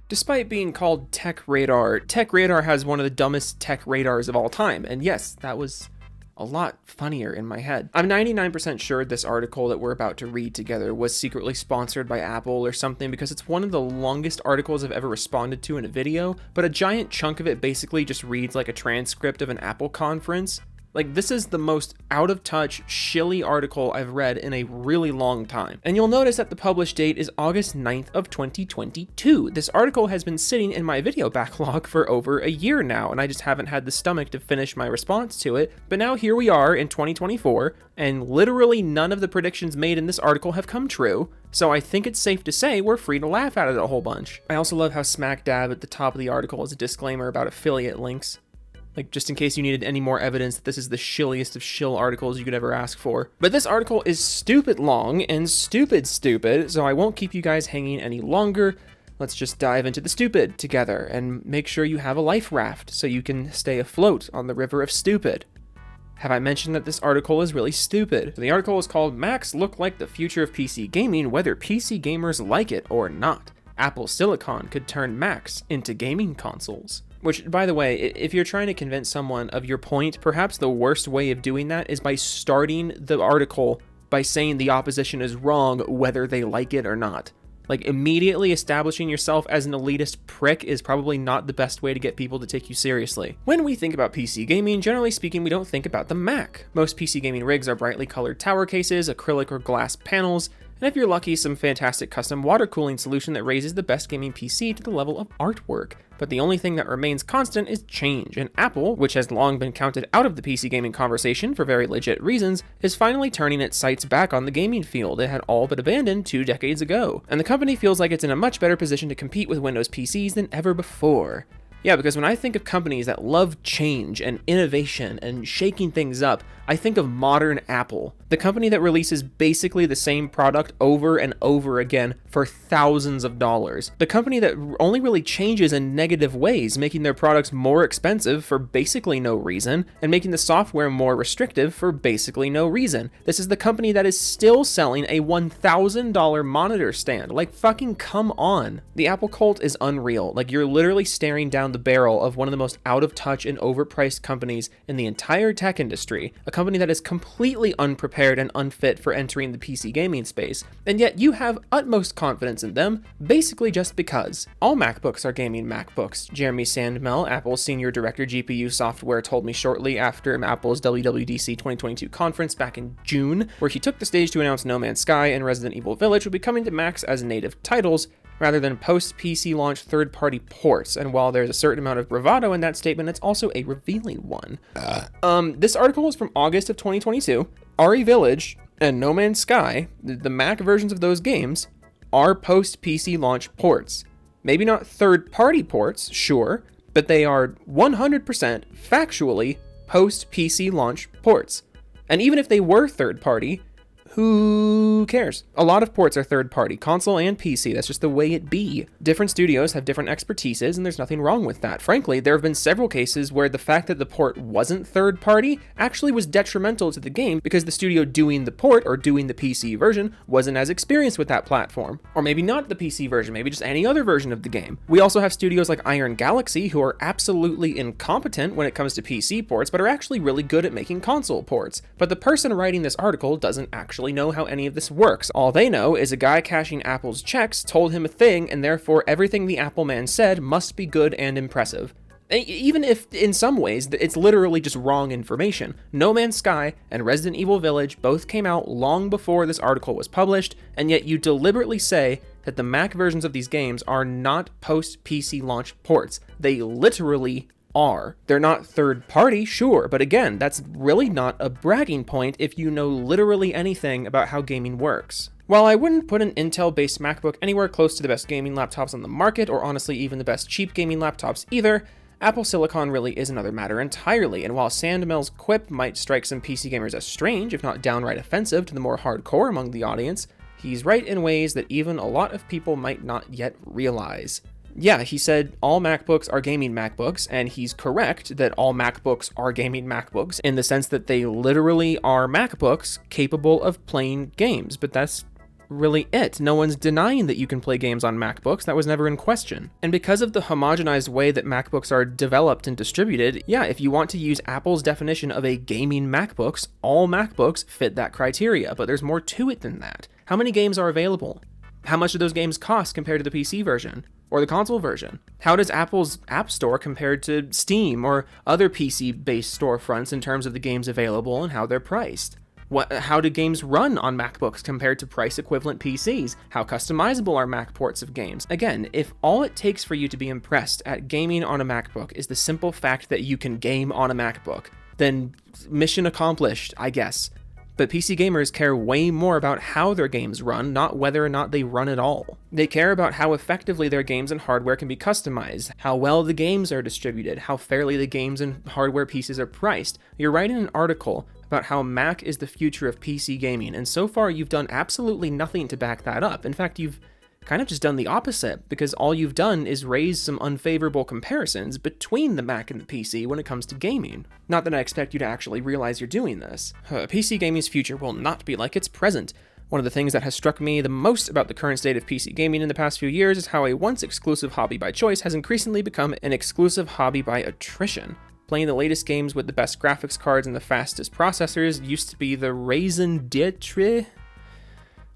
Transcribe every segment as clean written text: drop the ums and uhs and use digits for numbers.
Despite being called Tech Radar has one of the dumbest tech radars of all time, and yes, that was a lot funnier in my head. I'm 99% sure this article that we're about to read together was secretly sponsored by Apple or something, because it's one of the longest articles I've ever responded to in a video, but a giant chunk of it basically just reads like a transcript of an Apple conference. Like, this is the most out-of-touch, shilly article I've read in a really long time. And you'll notice that the published date is August 9th of 2022. This article has been sitting in my video backlog for over a year now, and I just haven't had the stomach to finish my response to it. But now here we are in 2024, and literally none of the predictions made in this article have come true. So I think it's safe to say we're free to laugh at it a whole bunch. I also love how smack dab at the top of the article is a disclaimer about affiliate links. Like, just in case you needed any more evidence that this is the shilliest of shill articles you could ever ask for. But this article is stupid long and stupid, so I won't keep you guys hanging any longer. Let's just dive into the stupid together and make sure you have a life raft so you can stay afloat on the river of stupid. Have I mentioned that this article is really stupid? The article is called "Macs Look Like the Future of PC Gaming, Whether PC Gamers Like It or Not. Apple Silicon Could Turn Macs into Gaming Consoles." Which, by the way, if you're trying to convince someone of your point, perhaps the worst way of doing that is by starting the article by saying the opposition is wrong whether they like it or not. Like, immediately establishing yourself as an elitist prick is probably not the best way to get people to take you seriously. When we think about PC gaming, generally speaking, we don't think about the Mac. Most PC gaming rigs are brightly colored tower cases, acrylic or glass panels, and if you're lucky, some fantastic custom water cooling solution that raises the best gaming PC to the level of artwork. But the only thing that remains constant is change, and Apple, which has long been counted out of the PC gaming conversation for very legit reasons, is finally turning its sights back on the gaming field it had all but abandoned 2 decades ago. And the company feels like it's in a much better position to compete with Windows PCs than ever before. Yeah, because when I think of companies that love change and innovation and shaking things up, I think of modern Apple, the company that releases basically the same product over and over again for thousands of dollars. The company that only really changes in negative ways, making their products more expensive for basically no reason, and making the software more restrictive for basically no reason. This is the company that is still selling a $1,000 monitor stand. Like, fucking come on. The Apple cult is unreal. Like, you're literally staring down the barrel of one of the most out-of-touch and overpriced companies in the entire tech industry, a company that is completely unprepared and unfit for entering the PC gaming space, and yet you have utmost confidence in them, basically just because. All MacBooks are gaming MacBooks, Jeremy Sandmel, Apple's senior director GPU software, told me shortly after Apple's WWDC 2022 conference back in June, where he took the stage to announce No Man's Sky and Resident Evil Village would be coming to Macs as native titles, rather than post-PC launch third-party ports, and while there's a certain amount of bravado in that statement, it's also a revealing one. This article is from August of 2022. RE Village and No Man's Sky, the Mac versions of those games, are post-PC launch ports. Maybe not third-party ports, sure, but they are 100% factually post-PC launch ports. And even if they were third-party, who cares? A lot of ports are third-party, console and PC, that's just the way it be. Different studios have different expertises, and there's nothing wrong with that. Frankly, there have been several cases where the fact that the port wasn't third-party actually was detrimental to the game because the studio doing the port, or doing the PC version, wasn't as experienced with that platform. Or maybe not the PC version, maybe just any other version of the game. We also have studios like Iron Galaxy who are absolutely incompetent when it comes to PC ports, but are actually really good at making console ports. But the person writing this article doesn't actually know how any of this works. All they know is a guy cashing Apple's checks told him a thing, and therefore everything the Apple man said must be good and impressive. Even if, in some ways, it's literally just wrong information. No Man's Sky and Resident Evil Village both came out long before this article was published, and yet you deliberately say that the Mac versions of these games are not post-PC launch ports. They literally are. They're not third party, sure, but again, that's really not a bragging point if you know literally anything about how gaming works. While I wouldn't put an Intel-based MacBook anywhere close to the best gaming laptops on the market, or honestly even the best cheap gaming laptops either, Apple Silicon really is another matter entirely, and while Sandmel's quip might strike some PC gamers as strange, if not downright offensive to the more hardcore among the audience, he's right in ways that even a lot of people might not yet realize. Yeah, he said all MacBooks are gaming MacBooks, and he's correct that all MacBooks are gaming MacBooks in the sense that they literally are MacBooks capable of playing games, but that's really it. No one's denying that you can play games on MacBooks. That was never in question. And because of the homogenized way that MacBooks are developed and distributed, yeah, if you want to use Apple's definition of a gaming MacBooks, all MacBooks fit that criteria, but there's more to it than that. How many games are available? How much do those games cost compared to the PC version or the console version? How does Apple's App Store compare to Steam or other PC-based storefronts in terms of the games available and how they're priced? How do games run on MacBooks compared to price equivalent PCs? How customizable are Mac ports of games? Again, if all it takes for you to be impressed at gaming on a MacBook is the simple fact that you can game on a MacBook, then mission accomplished, I guess. But PC gamers care way more about how their games run, not whether or not they run at all. They care about how effectively their games and hardware can be customized, how well the games are distributed, how fairly the games and hardware pieces are priced. You're writing an article about how Mac is the future of PC gaming, and so far you've done absolutely nothing to back that up. In fact, you've kind of just done the opposite, because all you've done is raise some unfavorable comparisons between the Mac and the PC when it comes to gaming. Not that I expect you to actually realize you're doing this. PC gaming's future will not be like its present. One of the things that has struck me the most about the current state of PC gaming in the past few years is how a once exclusive hobby by choice has increasingly become an exclusive hobby by attrition. Playing the latest games with the best graphics cards and the fastest processors used to be the raison d'etre.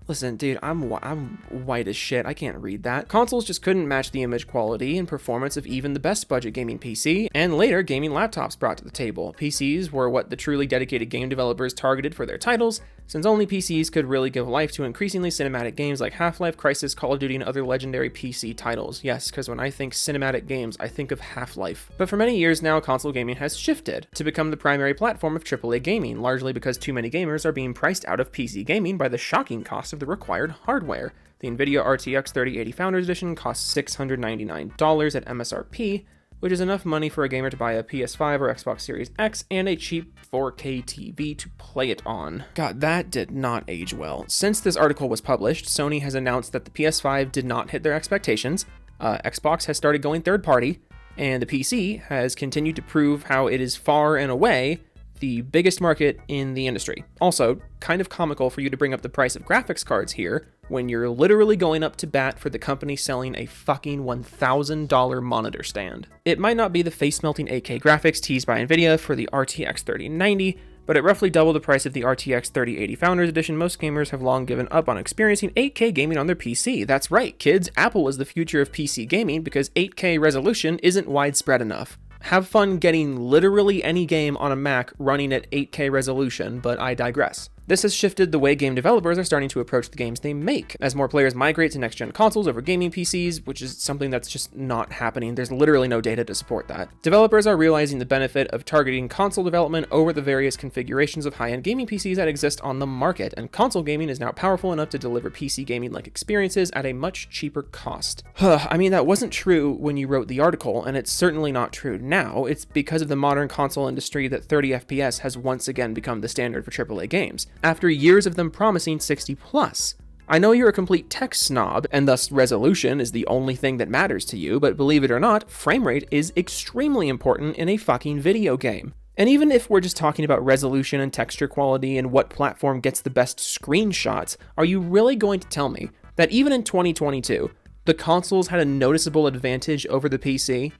Listen, dude, I'm white as shit. I can't read that. Consoles just couldn't match the image quality and performance of even the best budget gaming PC, and later gaming laptops brought to the table. PCs were what the truly dedicated game developers targeted for their titles, since only PCs could really give life to increasingly cinematic games like Half-Life, Crysis, Call of Duty, and other legendary PC titles. Yes, because when I think cinematic games, I think of Half-Life. But for many years now, console gaming has shifted to become the primary platform of AAA gaming, largely because too many gamers are being priced out of PC gaming by the shocking cost of the required hardware. The NVIDIA RTX 3080 Founders Edition costs $699 at MSRP, which is enough money for a gamer to buy a PS5 or Xbox Series X and a cheap 4K TV to play it on. God, that did not age well. Since this article was published, Sony has announced that the PS5 did not hit their expectations, Xbox has started going third party, and the PC has continued to prove how it is far and away the biggest market in the industry. Also, kind of comical for you to bring up the price of graphics cards here when you're literally going up to bat for the company selling a fucking $1,000 monitor stand. It might not be the face-melting 8K graphics teased by Nvidia for the RTX 3090, but at roughly double the price of the RTX 3080 Founders Edition, most gamers have long given up on experiencing 8K gaming on their PC. That's right, kids, Apple is the future of PC gaming because 8K resolution isn't widespread enough. Have fun getting literally any game on a Mac running at 8K resolution, but I digress. This has shifted the way game developers are starting to approach the games they make. As more players migrate to next-gen consoles over gaming PCs, which is something that's just not happening, there's literally no data to support that. Developers are realizing the benefit of targeting console development over the various configurations of high-end gaming PCs that exist on the market, and console gaming is now powerful enough to deliver PC gaming-like experiences at a much cheaper cost. I mean, that wasn't true when you wrote the article, and it's certainly not true now. It's because of the modern console industry that 30 FPS has once again become the standard for AAA games, after years of them promising 60 plus. I know you're a complete tech snob, and thus resolution is the only thing that matters to you, but believe it or not, frame rate is extremely important in a fucking video game. And even if we're just talking about resolution and texture quality and what platform gets the best screenshots, are you really going to tell me that even in 2022, the consoles had a noticeable advantage over the PC?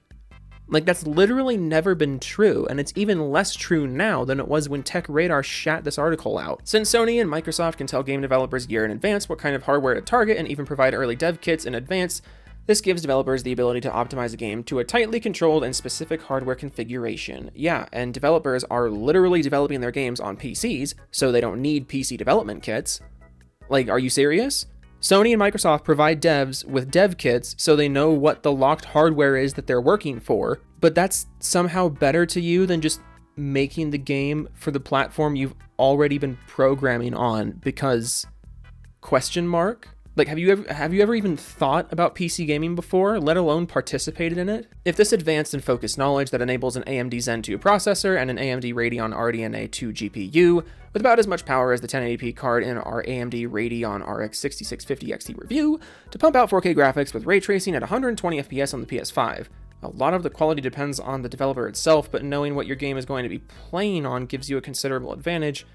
Like, that's literally never been true, and it's even less true now than it was when Tech Radar shat this article out. Since Sony and Microsoft can tell game developers a year in advance what kind of hardware to target and even provide early dev kits in advance, this gives developers the ability to optimize a game to a tightly controlled and specific hardware configuration. Yeah, and developers are literally developing their games on PCs, so they don't need PC development kits. Like, are you serious? Sony and Microsoft provide devs with dev kits so they know what the locked hardware is that they're working for, but that's somehow better to you than just making the game for the platform you've already been programming on because ... Like, have you ever even thought about PC gaming before, let alone participated in it? If this advanced and focused knowledge that enables an AMD Zen 2 processor and an AMD Radeon RDNA 2 GPU with about as much power as the 1080p card in our AMD Radeon RX 6650 XT review to pump out 4K graphics with ray tracing at 120 FPS on the PS5, A lot of the quality depends on the developer itself, but knowing what your game is going to be playing on gives you a considerable advantage.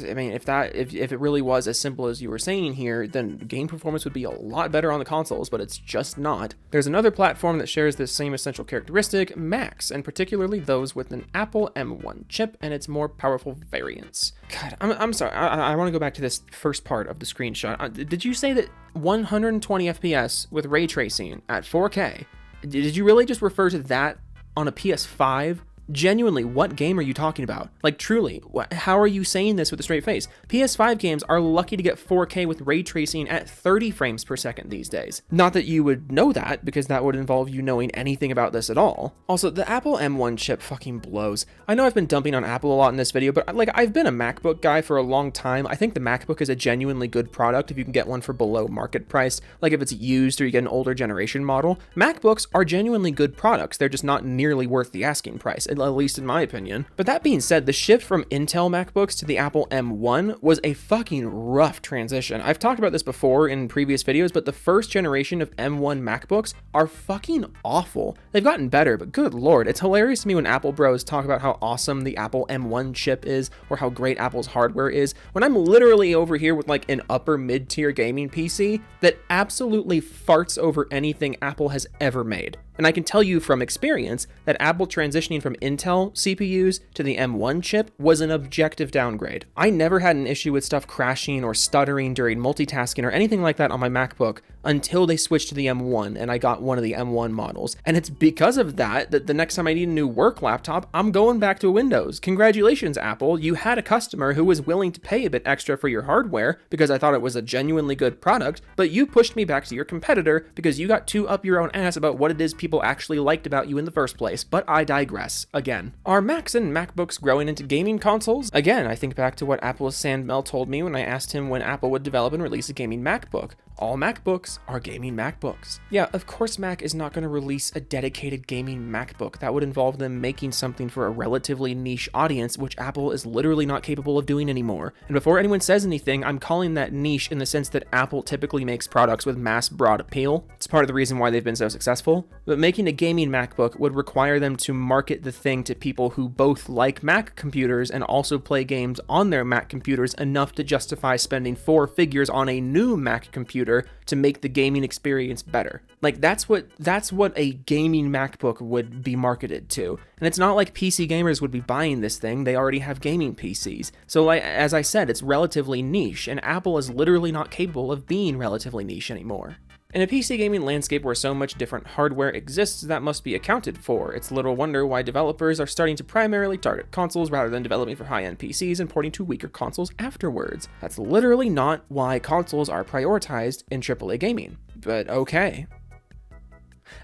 I mean, if it really was as simple as you were saying here, then game performance would be a lot better on the consoles, but it's just not. There's another platform that shares this same essential characteristic, Macs, and particularly those with an Apple M1 chip and its more powerful variants. God, I'm sorry, I want to go back to this first part of the screenshot. Did you say that 120 FPS with ray tracing at 4K? Did you really just refer to that on a PS5? Genuinely, what game are you talking about? Like, truly, how are you saying this with a straight face? PS5 games are lucky to get 4K with ray tracing at 30 frames per second these days. Not that you would know that, because that would involve you knowing anything about this at all. Also, the Apple M1 chip fucking blows. I know I've been dumping on Apple a lot in this video, but I've been a MacBook guy for a long time. I think the MacBook is a genuinely good product if you can get one for below market price. Like if it's used or you get an older generation model. MacBooks are genuinely good products. They're just not nearly worth the asking price, at least in my opinion. But that being said, the shift from Intel MacBooks to the Apple M1 was a fucking rough transition. I've talked about this before in previous videos, but the first generation of M1 MacBooks are fucking awful. They've gotten better, but good lord, it's hilarious to me when Apple bros talk about how awesome the Apple M1 chip is or how great Apple's hardware is, when I'm literally over here with like an upper mid-tier gaming PC that absolutely farts over anything Apple has ever made. And I can tell you from experience that Apple transitioning from Intel CPUs to the M1 chip was an objective downgrade. I never had an issue with stuff crashing or stuttering during multitasking or anything like that on my MacBook until they switched to the M1 and I got one of the M1 models. And it's because of that the next time I need a new work laptop, I'm going back to Windows. Congratulations, Apple. You had a customer who was willing to pay a bit extra for your hardware because I thought it was a genuinely good product, but you pushed me back to your competitor because you got too up your own ass about what it is people actually liked about you in the first place. But I digress again. Are Macs and MacBooks growing into gaming consoles? Again, I think back to what Apple's Sam Mel told me when I asked him when Apple would develop and release a gaming MacBook. All MacBooks are gaming MacBooks. Yeah, of course Mac is not going to release a dedicated gaming MacBook. That would involve them making something for a relatively niche audience, which Apple is literally not capable of doing anymore. And before anyone says anything, I'm calling that niche in the sense that Apple typically makes products with mass broad appeal. It's part of the reason why they've been so successful. But making a gaming MacBook would require them to market the thing to people who both like Mac computers and also play games on their Mac computers enough to justify spending 4 figures on a new Mac computer to make the gaming experience better. Like that's what a gaming MacBook would be marketed to. And it's not like PC gamers would be buying this thing. They already have gaming PCs. So like, as I said, it's relatively niche, and Apple is literally not capable of being relatively niche anymore. In a PC gaming landscape where so much different hardware exists, that must be accounted for. It's little wonder why developers are starting to primarily target consoles rather than developing for high-end PCs and porting to weaker consoles afterwards. That's literally not why consoles are prioritized in AAA gaming. But okay.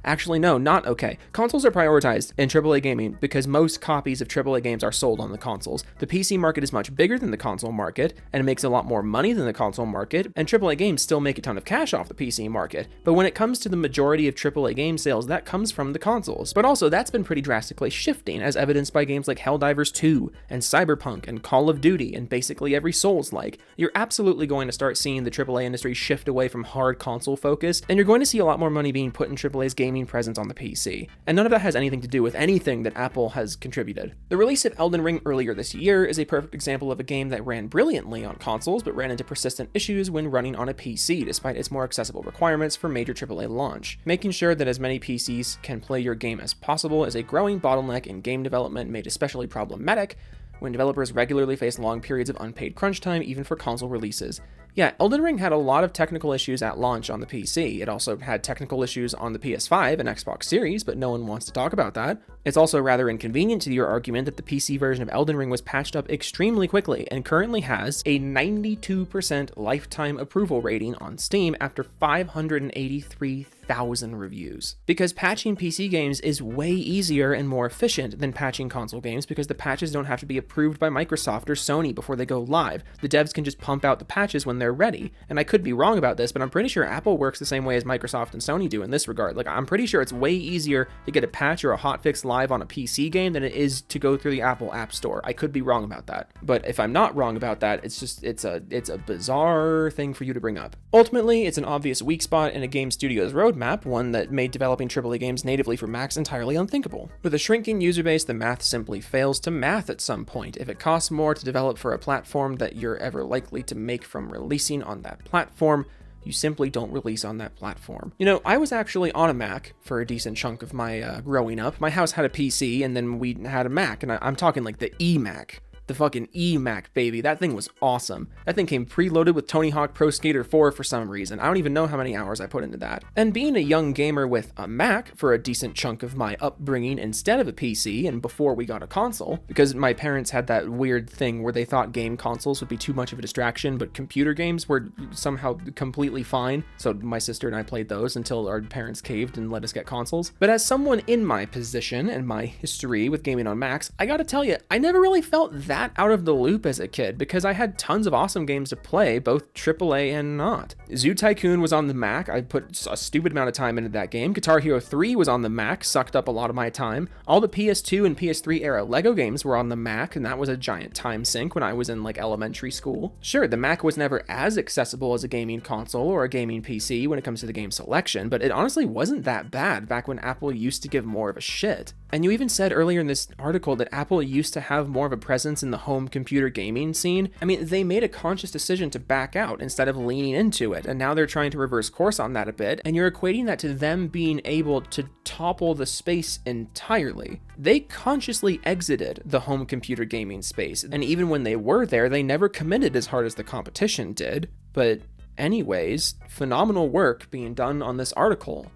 Actually, no, not okay. Consoles are prioritized in AAA gaming because most copies of AAA games are sold on the consoles. The PC market is much bigger than the console market, and it makes a lot more money than the console market, and AAA games still make a ton of cash off the PC market. But when it comes to the majority of AAA game sales, that comes from the consoles. But also, that's been pretty drastically shifting, as evidenced by games like Helldivers 2, and Cyberpunk, and Call of Duty, and basically every Souls-like. You're absolutely going to start seeing the AAA industry shift away from hard console focus, and you're going to see a lot more money being put in AAA's gaming presence on the PC. And none of that has anything to do with anything that Apple has contributed. The release of Elden Ring earlier this year is a perfect example of a game that ran brilliantly on consoles but ran into persistent issues when running on a PC despite its more accessible requirements for major AAA launch. Making sure that as many PCs can play your game as possible is a growing bottleneck in game development made especially problematic when developers regularly face long periods of unpaid crunch time even for console releases. Yeah, Elden Ring had a lot of technical issues at launch on the PC. It also had technical issues on the PS5 and Xbox Series, but no one wants to talk about that. It's also rather inconvenient to your argument that the PC version of Elden Ring was patched up extremely quickly and currently has a 92% lifetime approval rating on Steam after 583,000 reviews. Because patching PC games is way easier and more efficient than patching console games because the patches don't have to be approved by Microsoft or Sony before they go live. The devs can just pump out the patches when they're ready. And I could be wrong about this, but I'm pretty sure Apple works the same way as Microsoft and Sony do in this regard. Like, I'm pretty sure it's way easier to get a patch or a hotfix live on a PC game than it is to go through the Apple App Store. I could be wrong about that. But if I'm not wrong about that, it's a bizarre thing for you to bring up. Ultimately, it's an obvious weak spot in a game studio's roadmap, one that made developing AAA games natively for Macs entirely unthinkable. With a shrinking user base, the math simply fails to math at some point. If it costs more to develop for a platform that you're ever likely to make from releasing on that platform, you simply don't release on that platform. You know, I was actually on a Mac for a decent chunk of my growing up. My house had a PC, and then we had a Mac, and I'm talking like the eMac. The fucking eMac, baby. That thing was awesome. That thing came preloaded with Tony Hawk Pro Skater 4 for some reason. I don't even know how many hours I put into that. And being a young gamer with a Mac for a decent chunk of my upbringing instead of a PC and before we got a console, because my parents had that weird thing where they thought game consoles would be too much of a distraction, but computer games were somehow completely fine. So my sister and I played those until our parents caved and let us get consoles. But as someone in my position and my history with gaming on Macs, I gotta tell you, I never really felt that out of the loop as a kid because I had tons of awesome games to play, both AAA and not. Zoo Tycoon was on the Mac. I put a stupid amount of time into that game. Guitar Hero 3 was on the Mac, sucked up a lot of my time. All the PS2 and PS3 era Lego games were on the Mac, and that was a giant time sink when I was in like elementary school. Sure, the Mac was never as accessible as a gaming console or a gaming PC when it comes to the game selection, but it honestly wasn't that bad back when Apple used to give more of a shit. And you even said earlier in this article that Apple used to have more of a presence in the home computer gaming scene. I mean, they made a conscious decision to back out instead of leaning into it, and now they're trying to reverse course on that a bit, and you're equating that to them being able to topple the space entirely. They consciously exited the home computer gaming space, and even when they were there, they never committed as hard as the competition did. But anyways, phenomenal work being done on this article.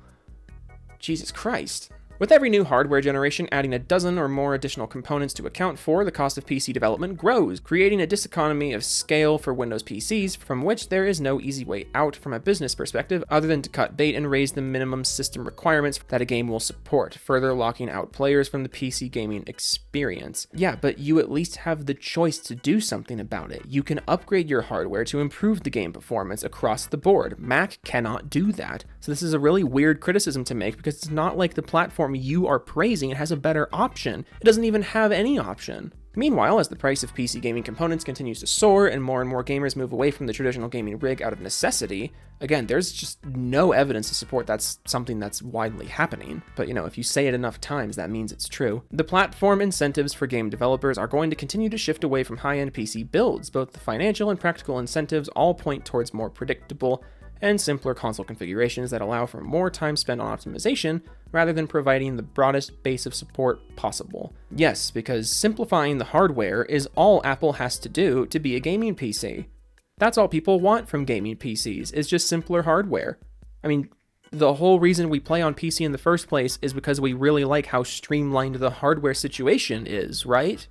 Jesus Christ. With every new hardware generation adding a dozen or more additional components to account for, the cost of PC development grows, creating a diseconomy of scale for Windows PCs, from which there is no easy way out from a business perspective other than to cut bait and raise the minimum system requirements that a game will support, further locking out players from the PC gaming experience. Yeah, but you at least have the choice to do something about it. You can upgrade your hardware to improve the game performance across the board. Mac cannot do that. So this is a really weird criticism to make because it's not like the platform you are praising it has a better option. It doesn't even have any option. Meanwhile, as the price of PC gaming components continues to soar and more gamers move away from the traditional gaming rig out of necessity, again, there's just no evidence to support that's something that's widely happening. But if you say it enough times, that means it's true. The platform incentives for game developers are going to continue to shift away from high-end PC builds. Both the financial and practical incentives all point towards more predictable and simpler console configurations that allow for more time spent on optimization rather than providing the broadest base of support possible. Yes, because simplifying the hardware is all Apple has to do to be a gaming PC. That's all people want from gaming PCs, is just simpler hardware. I mean, the whole reason we play on PC in the first place is because we really like how streamlined the hardware situation is, right?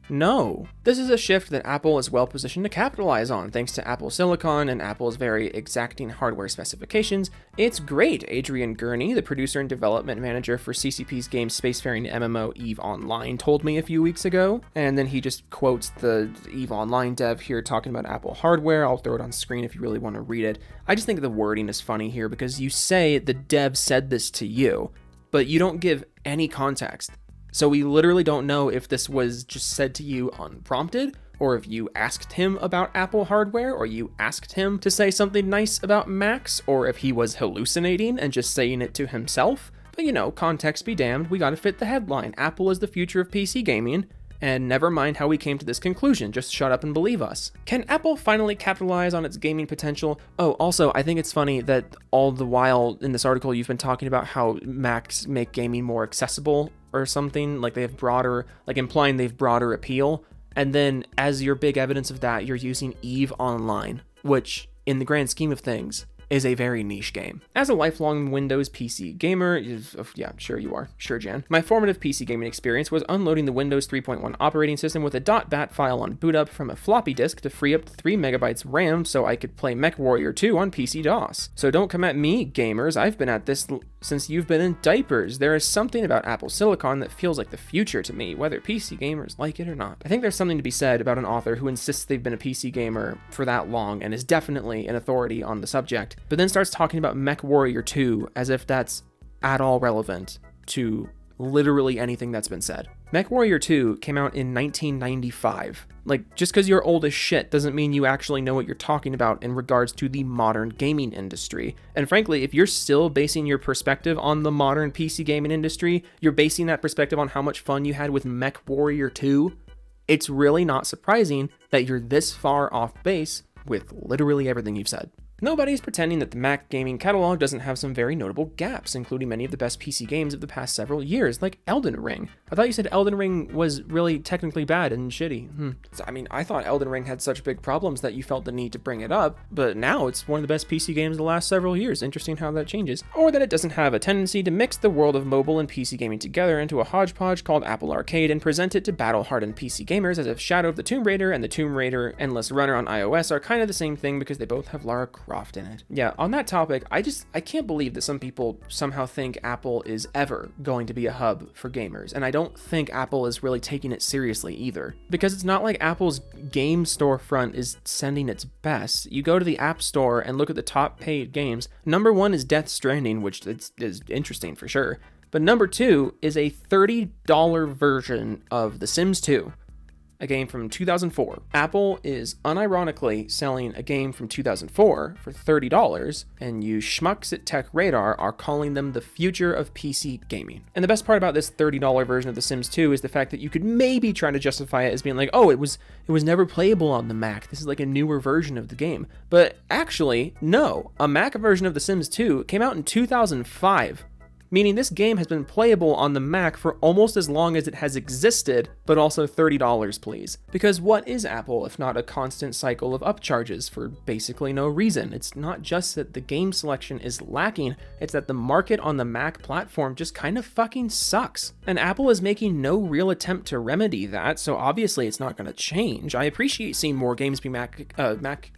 No. This is a shift that Apple is well positioned to capitalize on thanks to Apple Silicon and Apple's very exacting hardware specifications. It's great, Adrian Gurney, the producer and development manager for CCP's game spacefaring MMO EVE Online, told me a few weeks ago. And then he just quotes the EVE Online dev here talking about Apple hardware. I'll throw it on screen if you really want to read it. I just think the wording is funny here because you say the dev said this to you, but you don't give any context. So we literally don't know if this was just said to you unprompted, or if you asked him about Apple hardware, or you asked him to say something nice about Macs, or if he was hallucinating and just saying it to himself. But context be damned, we gotta fit the headline. Apple is the future of PC gaming, and never mind how we came to this conclusion, just shut up and believe us. Can Apple finally capitalize on its gaming potential? Oh, also, I think it's funny that all the while in this article you've been talking about how Macs make gaming more accessible or something, like they have broader, like implying they've broader appeal. And then as your big evidence of that, you're using EVE Online, which in the grand scheme of things is a very niche game. As a lifelong Windows PC gamer, yeah, sure you are. Sure, Jan. My formative PC gaming experience was unloading the Windows 3.1 operating system with a .bat file on boot up from a floppy disk to free up 3 megabytes RAM so I could play MechWarrior 2 on PC-DOS. So don't come at me, gamers. I've been at this since you've been in diapers. There is something about Apple Silicon that feels like the future to me, whether PC gamers like it or not. I think there's something to be said about an author who insists they've been a PC gamer for that long and is definitely an authority on the subject, but then starts talking about MechWarrior 2 as if that's at all relevant to literally anything that's been said. MechWarrior 2 came out in 1995. Like, just because you're old as shit doesn't mean you actually know what you're talking about in regards to the modern gaming industry. And frankly, if you're still basing your perspective on the modern PC gaming industry, you're basing that perspective on how much fun you had with MechWarrior 2, it's really not surprising that you're this far off base with literally everything you've said. Nobody's pretending that the Mac gaming catalog doesn't have some very notable gaps, including many of the best PC games of the past several years, like Elden Ring. I thought you said Elden Ring was really technically bad and shitty. I mean, I thought Elden Ring had such big problems that you felt the need to bring it up, but now it's one of the best PC games of the last several years. Interesting how that changes. Or that it doesn't have a tendency to mix the world of mobile and PC gaming together into a hodgepodge called Apple Arcade and present it to battle-hardened PC gamers as if Shadow of the Tomb Raider and the Tomb Raider Endless Runner on iOS are kind of the same thing because they both have Lara Croft in it. Yeah, on that topic, I can't believe that some people somehow think Apple is ever going to be a hub for gamers, and I don't think Apple is really taking it seriously either, because it's not like Apple's game storefront is sending its best. You go to the App Store and look at the top paid games. Number 1 is Death Stranding, which is interesting for sure, but number 2 is a $30 version of The Sims 2. A game from 2004. Apple is unironically selling a game from 2004 for $30, and you schmucks at Tech Radar are calling them the future of PC gaming. And the best part about this $30 version of The Sims 2 is the fact that you could maybe try to justify it as being like, oh, it was never playable on the Mac. This is like a newer version of the game. But actually, no. A Mac version of The Sims 2 came out in 2005. Meaning this game has been playable on the Mac for almost as long as it has existed, but also $30, please. Because what is Apple if not a constant cycle of upcharges for basically no reason? It's not just that the game selection is lacking, it's that the market on the Mac platform just kind of fucking sucks. And Apple is making no real attempt to remedy that, so obviously it's not going to change. I appreciate seeing more games be Mac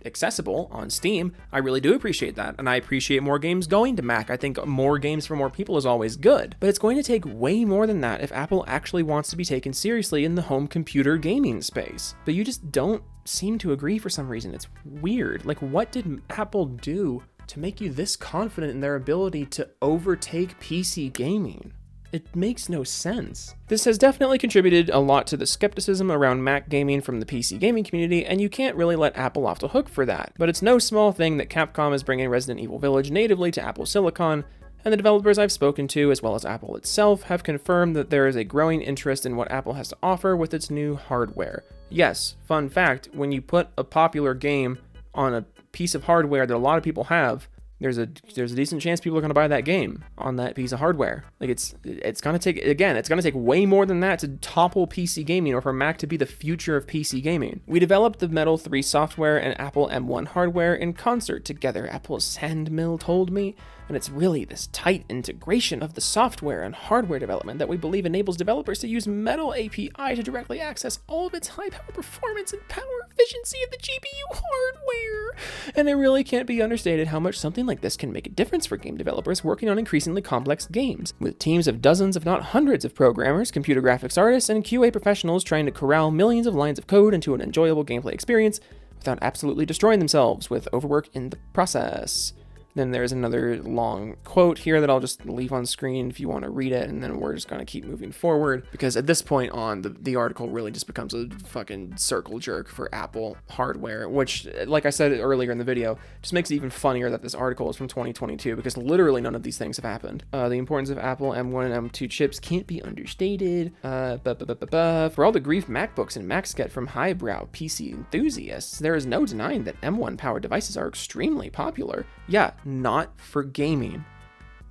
accessible on Steam. I really do appreciate that, and I appreciate more games going to Mac. I think more games for more people is always good, but it's going to take way more than that if Apple actually wants to be taken seriously in the home computer gaming space. But you just don't seem to agree for some reason. It's weird. Like, what did Apple do to make you this confident in their ability to overtake PC gaming? It makes no sense. This has definitely contributed a lot to the skepticism around Mac gaming from the PC gaming community, and you can't really let Apple off the hook for that. But it's no small thing that Capcom is bringing Resident Evil Village natively to Apple Silicon, and the developers I've spoken to, as well as Apple itself, have confirmed that there is a growing interest in what Apple has to offer with its new hardware. Yes, fun fact, when you put a popular game on a piece of hardware that a lot of people have, there's a decent chance people are going to buy that game on that piece of hardware. Like, it's going to take way more than that to topple PC gaming or for Mac to be the future of PC gaming. We developed the Metal 3 software and Apple M1 hardware in concert together, Apple's Sandmill told me, and it's really this tight integration of the software and hardware development that we believe enables developers to use Metal API to directly access all of its high power performance and power efficiency of the GPU hardware. And it really can't be understated how much something like this can make a difference for game developers working on increasingly complex games, with teams of dozens if not hundreds of programmers, computer graphics artists, and QA professionals trying to corral millions of lines of code into an enjoyable gameplay experience without absolutely destroying themselves with overwork in the process. Then there's another long quote here that I'll just leave on screen if you want to read it, and then we're just going to keep moving forward, because at this point on, the article really just becomes a fucking circle jerk for Apple hardware, which, like I said earlier in the video, just makes it even funnier that this article is from 2022, because literally none of these things have happened. The importance of Apple M1 and M2 chips can't be understated. For all the grief MacBooks and Macs get from highbrow PC enthusiasts, there is no denying that M1 powered devices are extremely popular. Yeah, not for gaming.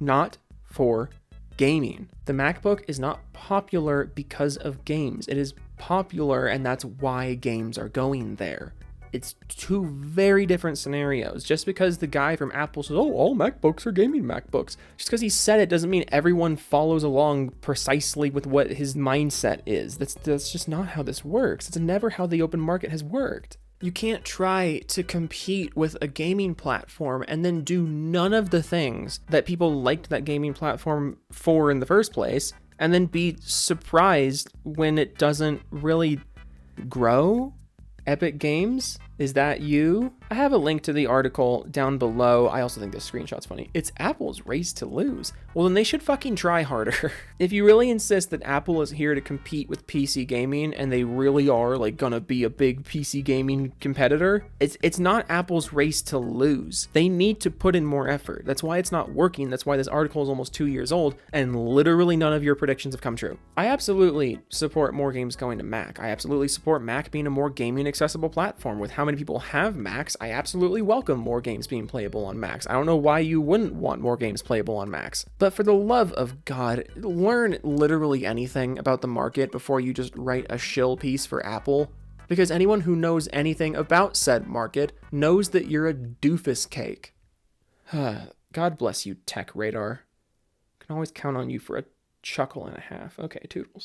Not for gaming. The MacBook is not popular because of games. It is popular, and that's why games are going there. It's two very different scenarios. Just because the guy from Apple says, oh, all MacBooks are gaming MacBooks, just because he said it doesn't mean everyone follows along precisely with what his mindset is. That's just not how this works. It's never how the open market has worked. You can't try to compete with a gaming platform and then do none of the things that people liked that gaming platform for in the first place, and then be surprised when it doesn't really grow. Epic Games? Is that you? I have a link to the article down below. I also think this screenshot's funny. It's Apple's race to lose. Well, then they should fucking try harder. If you really insist that Apple is here to compete with PC gaming, and they really are like gonna be a big PC gaming competitor, it's not Apple's race to lose. They need to put in more effort. That's why it's not working. That's why this article is almost 2 years old, and literally none of your predictions have come true. I absolutely support more games going to Mac. I absolutely support Mac being a more gaming accessible platform. With how many people have Macs, I absolutely welcome more games being playable on Macs. I don't know why you wouldn't want more games playable on Macs. But for the love of God, learn literally anything about the market before you just write a shill piece for Apple. Because anyone who knows anything about said market knows that you're a doofus cake. God bless you, Tech Radar. Can always count on you for a chuckle and a half. Okay, toodles.